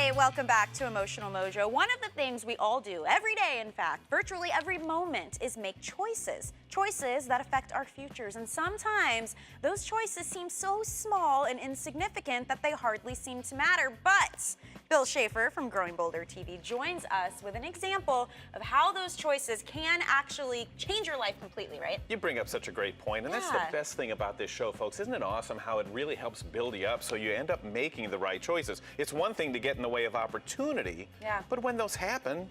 Hey, welcome back to Emotional Mojo. One of the things we all do every day, in fact, virtually every moment, is make choices. Choices that affect our futures. And sometimes those choices seem so small and insignificant that they hardly seem to matter. But Bill Shafer from Growing Bolder TV joins us with an example of how those choices can actually change your life completely, right? You bring up such a great point, and that's the best thing about this show, folks. Isn't it awesome how it really helps build you up so you end up making the right choices? It's one thing to get in the way of opportunity, but when those happen,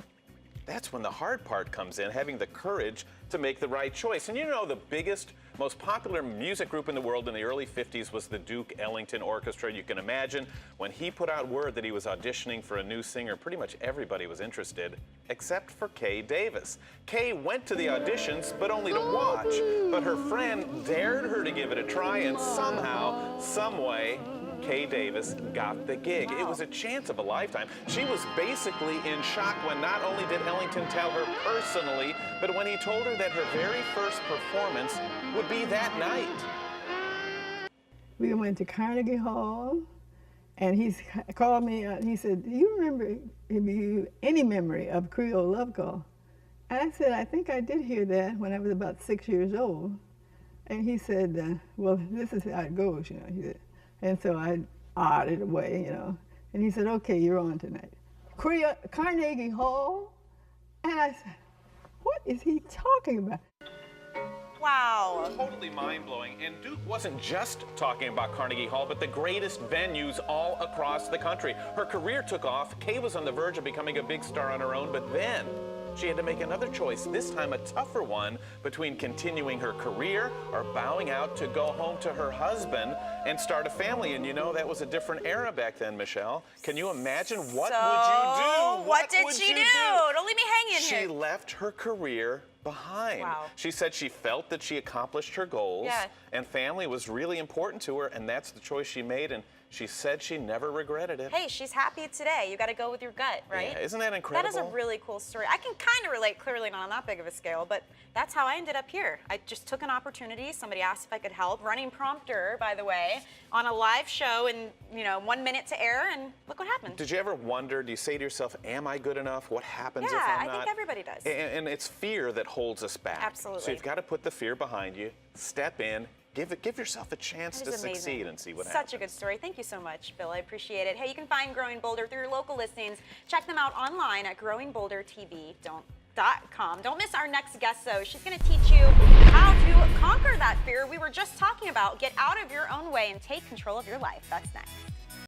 that's when the hard part comes in, having the courage to make the right choice. And you know, the biggest, most popular music group in the world in the early 50s was the Duke Ellington Orchestra. You can imagine when he put out word that he was auditioning for a new singer, pretty much everybody was interested, except for Kay Davis. Kay went to the auditions, but only to watch. But her friend dared her to give it a try, and somehow, some way, Kay Davis got the gig. It was a chance of a lifetime. She was basically in shock when not only did Ellington tell her personally, but when he told her that her very first performance would be that night. We went to Carnegie Hall, and he called me out. He said, "Do you remember any memory of Creole Love Call?" And I said, "I think I did hear that when I was about 6 years old." And he said, "Well, this is how it goes, you know." He said, and so I nodded away, you know. And he said, "Okay, you're on tonight." Carnegie Hall? And I said, what is he talking about? Wow. Totally mind-blowing. And Duke wasn't just talking about Carnegie Hall, but the greatest venues all across the country. Her career took off. Kay was on the verge of becoming a big star on her own, but then she had to make another choice, this time a tougher one, between continuing her career or bowing out to go home to her husband and start a family. And you know, that was a different era back then, Michelle. Can you imagine what would you do? What did she do? Don't leave me hanging here. She left her career behind. Wow. She said she felt that she accomplished her goals, and family was really important to her, and that's the choice she made, and she said she never regretted it. Hey, she's happy today. You got to go with your gut, right? Yeah, isn't that incredible? That is a really cool story. I can kind of relate, clearly not on that big of a scale, but that's how I ended up here. I just took an opportunity. Somebody asked if I could help. Running prompter, by the way, on a live show in, 1 minute to air, and look what happened. Did you ever wonder, do you say to yourself, am I good enough? What happens if I'm not? Yeah, I think everybody does. And it's fear that holds us back. Absolutely. So you've got to put the fear behind you, step in, give yourself a chance to succeed and see what happens. Such a good story. Thank you so much, Bill. I appreciate it. Hey, you can find Growing Bolder through your local listings. Check them out online at growingboldertv.com. Don't miss our next guest, though. She's going to teach you how to conquer that fear we were just talking about. Get out of your own way and take control of your life. That's next.